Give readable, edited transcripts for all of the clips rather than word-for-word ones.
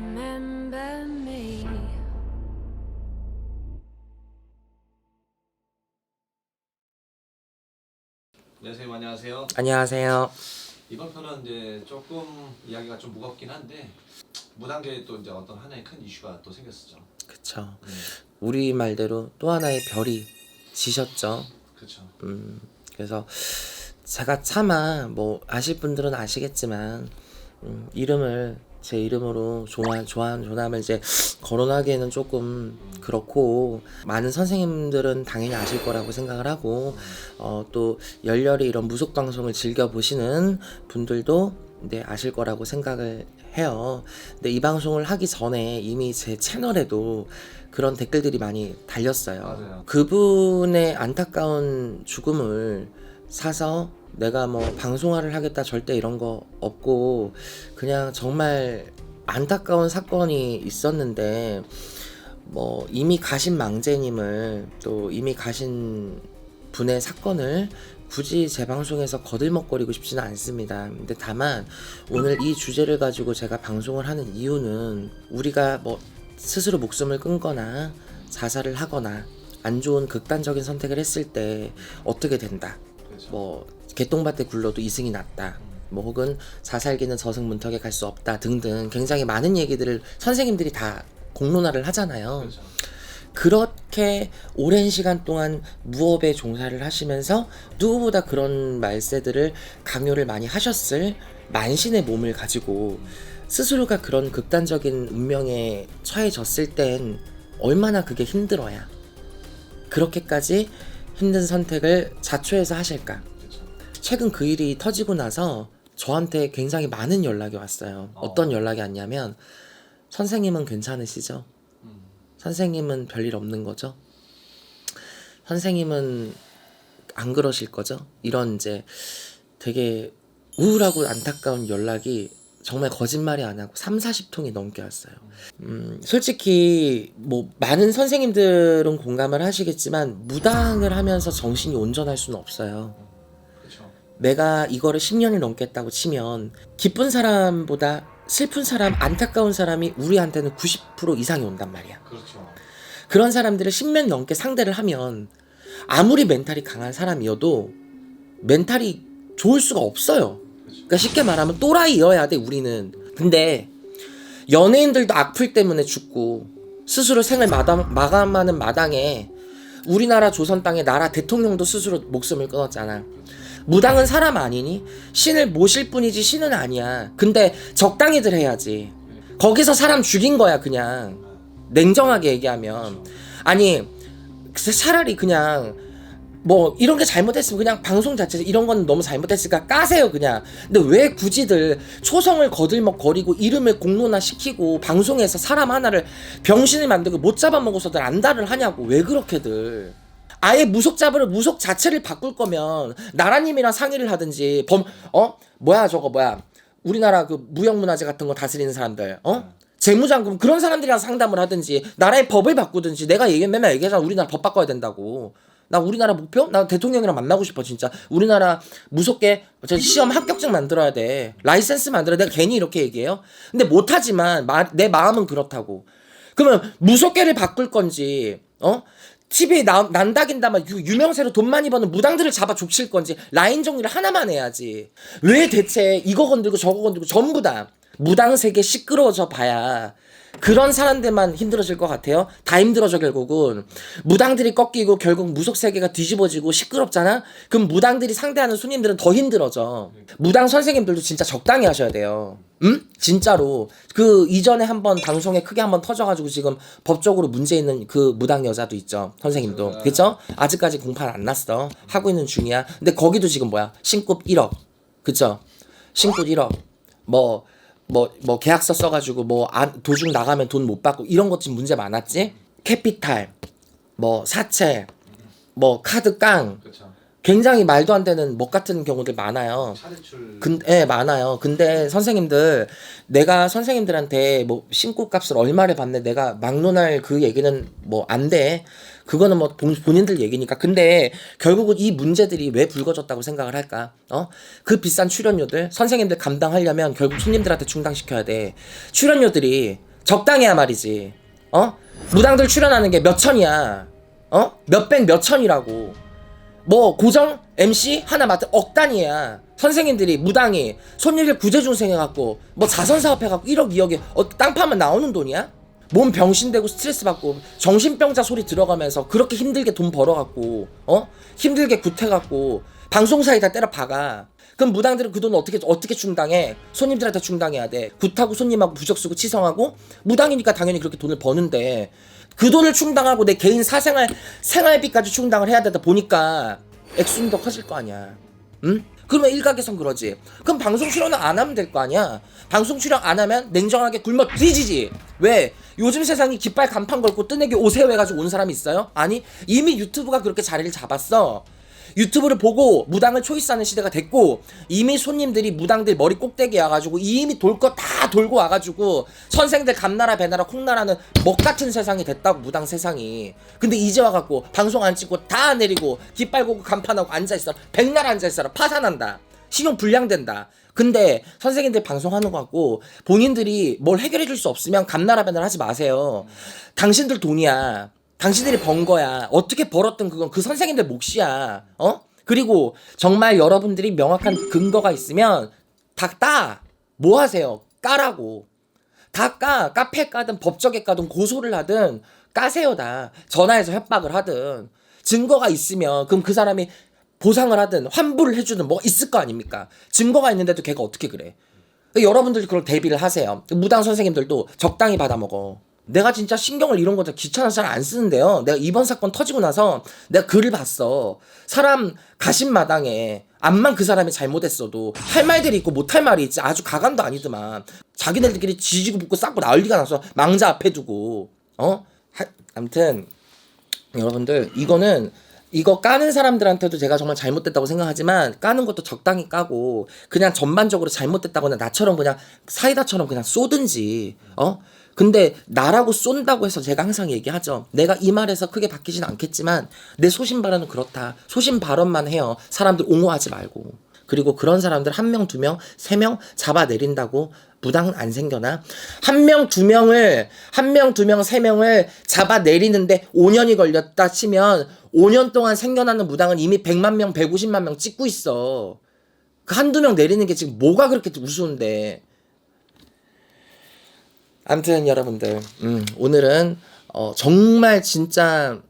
remember me. 네, 선생님 안녕하세요. 안녕하세요. 이번 편은 이제 조금 이야기가 좀 무겁긴 한데 무단계에 또 이제 어떤 하나의 큰 이슈가 또 생겼었죠. 그쵸. 우리 말대로 또 하나의 별이 지셨죠. 그렇죠. 그래서 제가 차마 뭐 아실 분들은 아시겠지만 이름을 제 이름으로 조남을 이제 거론하기에는 조금 그렇고, 많은 선생님들은 당연히 아실 거라고 생각을 하고, 또 열렬히 이런 무속 방송을 즐겨 보시는 분들도 아실 거라고 생각을 해요. 근데 이 방송을 하기 전에 이미 제 채널에도 그런 댓글들이 많이 달렸어요. 맞아요. 그분의 안타까운 죽음을 사서 내가 뭐 방송화를 하겠다 절대 이런 거 없고, 그냥 정말 안타까운 사건이 있었는데 뭐 이미 가신 망제님을, 또 이미 가신 분의 사건을 굳이 제 방송에서 거들먹거리고 싶지는 않습니다. 근데 다만 오늘 이 주제를 가지고 제가 방송을 하는 이유는, 우리가 뭐 스스로 목숨을 끊거나 자살을 하거나 안 좋은 극단적인 선택을 했을 때 어떻게 된다, 그렇죠. 뭐 개똥밭에 굴러도 이승이 났다, 뭐 혹은 자살기는 저승문턱에 갈 수 없다 등등 굉장히 많은 얘기들을 선생님들이 다 공론화를 하잖아요. 그렇죠. 그렇게 오랜 시간 동안 무업에 종사를 하시면서 누구보다 그런 말세들을 강요를 많이 하셨을 만신의 몸을 가지고 스스로가 그런 극단적인 운명에 처해졌을 땐 얼마나 그게 힘들어야 그렇게까지 힘든 선택을 자초해서 하실까. 그렇죠. 최근 그 일이 터지고 나서 저한테 굉장히 많은 연락이 왔어요. 어떤 연락이 왔냐면, 선생님은 괜찮으시죠? 선생님은 별일 없는 거죠? 선생님은 안 그러실 거죠? 이런 이제 되게 우울하고 안타까운 연락이 정말 거짓말이 안 하고 3-40통이 넘게 왔어요. 솔직히 뭐 많은 선생님들은 공감을 하시겠지만, 무당을 하면서 정신이 온전할 수는 없어요. 그렇죠. 내가 이거를 10년이 넘겠다고 치면 기쁜 사람보다 슬픈 사람, 안타까운 사람이 우리한테는 90% 이상이 온단 말이야. 그렇죠. 그런 사람들을 10년 넘게 상대를 하면 아무리 멘탈이 강한 사람이어도 멘탈이 좋을 수가 없어요. 그러니까 쉽게 말하면 또라이여야 돼, 우리는. 근데 연예인들도 악플 때문에 죽고 스스로 생을 마감하는 마당에 우리나라 조선 땅에 나라 대통령도 스스로 목숨을 끊었잖아. 무당은 사람 아니니? 신을 모실 뿐이지 신은 아니야. 근데 적당히들 해야지. 거기서 사람 죽인 거야, 그냥. 냉정하게 얘기하면. 아니, 차라리 그냥 뭐 이런 게 잘못했으면 그냥 방송 자체에서 이런 건 너무 잘못했으니까 까세요, 그냥. 근데 왜 굳이들 초성을 거들먹거리고 이름을 공론화 시키고 방송에서 사람 하나를 병신을 만들고 못 잡아먹어서들 안달을 하냐고. 왜 그렇게들. 아예 무속 자체를 바꿀 거면 나라님이랑 상의를 하든지, 뭐야 우리나라 그 무형문화재 같은 거 다스리는 사람들, 재무장금 그런 사람들이랑 상담을 하든지, 나라의 법을 바꾸든지. 내가 맨날 얘기하잖아, 우리나라 법 바꿔야 된다고. 나 우리나라 목표? 나 대통령이랑 만나고 싶어, 진짜. 우리나라 무섭게 시험 합격증 만들어야 돼. 라이센스 만들어야 돼. 내가 괜히 이렇게 얘기해요? 근데 못하지만 내 마음은 그렇다고. 그러면 무속계를 바꿀 건지, TV에 난다긴다만 유명세로 돈 많이 버는 무당들을 잡아 족칠 건지, 라인 정리를 하나만 해야지. 왜 대체 이거 건들고 저거 건들고 전부 다 무당 세계 시끄러워져 봐야 그런 사람들만 힘들어질 것 같아요? 다 힘들어져. 결국은 무당들이 꺾이고 결국 무속 세계가 뒤집어지고 시끄럽잖아? 그럼 무당들이 상대하는 손님들은 더 힘들어져. 무당 선생님들도 진짜 적당히 하셔야 돼요. 진짜로. 그 이전에 한번 방송에 크게 한번 터져가지고 지금 법적으로 문제 있는 그 무당 여자도 있죠, 선생님도. 그쵸? 아직까지 공판 안 났어. 하고 있는 중이야. 근데 거기도 지금 뭐야, 신급 1억. 그쵸? 신급 1억. 뭐 계약서 써가지고 도중 나가면 돈 못 받고 이런 것 지금 문제 많았지? 캐피탈, 사채, 카드 깡. 그렇죠. 굉장히 말도 안 되는 같은 경우들 많아요. 차대출. 많아요. 근데 선생님들, 내가 선생님들한테 신고값을 얼마를 받네, 내가 막론할 그 얘기는 안 돼. 그거는 본인들 얘기니까. 근데 결국은 이 문제들이 왜 불거졌다고 생각을 할까? 그 비싼 출연료들 선생님들 감당하려면 결국 손님들한테 충당시켜야 돼. 출연료들이 적당해야 말이지. 무당들 출연하는 게 몇 천이야. 몇백 몇 천이라고. 뭐 고정 MC 하나 맡은 억 단위야. 선생님들이 무당이 손님들 구제중생 해갖고 뭐 자선사업 해갖고 1억 2억에 땅 파면 나오는 돈이야? 몸 병신되고 스트레스 받고 정신병자 소리 들어가면서 그렇게 힘들게 돈 벌어갖고 힘들게 굿해갖고 방송사에다 때려 박아. 그럼 무당들은 그 돈 어떻게 충당해? 손님들한테 충당해야 돼. 굿하고 손님하고 부적 쓰고 치성하고 무당이니까 당연히 그렇게 돈을 버는데 그 돈을 충당하고 내 개인 생활비까지 충당을 해야 되다 보니까 액수는 더 커질 거 아니야. 응? 그러면 일각에선 그러지. 그럼 방송 출연을 안 하면 될 거 아니야. 방송 출연 안 하면 냉정하게 굶어 뒤지지. 왜? 요즘 세상이 깃발 간판 걸고 뜨내기 오세요 해가지고 온 사람이 있어요? 아니, 이미 유튜브가 그렇게 자리를 잡았어. 유튜브를 보고 무당을 초이스하는 시대가 됐고 이미 손님들이 무당들 머리 꼭대기에 와가지고 이미 돌 거 다 돌고 와가지고 선생들 감나라 배나라 콩나라는 먹같은 세상이 됐다고. 무당 세상이. 근데 이제 와갖고 방송 안 찍고 다 내리고 깃발 고고 간판하고 앉아있어. 백날 앉아있어라. 파산한다. 신용 불량된다. 근데 선생님들 방송하는 거 같고 본인들이 뭘 해결해 줄 수 없으면 감나라 배나라 하지 마세요. 당신들 돈이야. 당신들이 번 거야. 어떻게 벌었든 그건 그 선생님들 몫이야. 그리고 정말 여러분들이 명확한 근거가 있으면 다 따. 뭐 하세요? 까라고. 다 까. 카페 까든 법적에 까든 고소를 하든 까세요 다. 전화해서 협박을 하든. 증거가 있으면 그럼 그 사람이 보상을 하든 환불을 해주든 뭐가 있을 거 아닙니까? 증거가 있는데도 걔가 어떻게 그래? 여러분들이 그걸 대비를 하세요. 무당 선생님들도 적당히 받아먹어. 내가 진짜 신경을 이런 거들 귀찮아서 잘 안 쓰는데요. 내가 이번 사건 터지고 나서 내가 글을 봤어. 사람 가신 마당에 암만 그 사람이 잘못했어도 할 말들이 있고 못할 말이 있지. 아주 가관도 아니더만. 자기네들끼리 지지고 붓고 쌌고 난리가 나서 망자 앞에 두고 아무튼 여러분들 이거 까는 사람들한테도 제가 정말 잘못됐다고 생각하지만 까는 것도 적당히 까고 그냥 전반적으로 잘못됐다거나 나처럼 그냥 사이다처럼 그냥 쏘든지 근데 나라고 쏜다고 해서 제가 항상 얘기하죠. 내가 이 말에서 크게 바뀌진 않겠지만 내 소신 발언은 그렇다. 소신 발언만 해요. 사람들 옹호하지 말고. 그리고 그런 사람들 1명, 2명, 3명 잡아내린다고 무당은 안 생겨나? 1명, 2명을 3명을 잡아내리는데 5년이 걸렸다 치면 5년 동안 생겨나는 무당은 이미 100만 명, 150만 명 찍고 있어. 그 한두 명 내리는 게 지금 뭐가 그렇게 우스운데. 아무튼 여러분들 오늘은 정말 진짜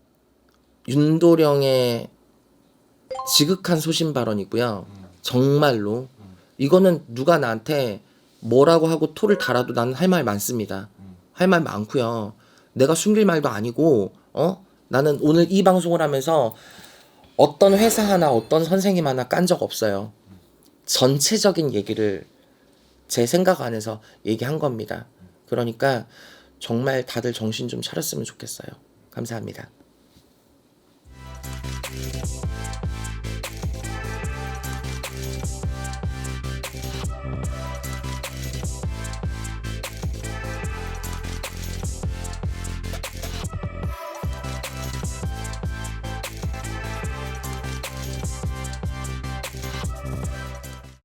윤도령의 지극한 소신 발언이고요. 정말로 이거는 누가 나한테 뭐라고 하고 토를 달아도 나는 할 말 많습니다. 할 말 많고요. 내가 숨길 말도 아니고 나는 오늘 이 방송을 하면서 어떤 회사 하나 어떤 선생님 하나 깐 적 없어요. 전체적인 얘기를 제 생각 안에서 얘기한 겁니다. 그러니까 정말 다들 정신 좀 차렸으면 좋겠어요. 감사합니다.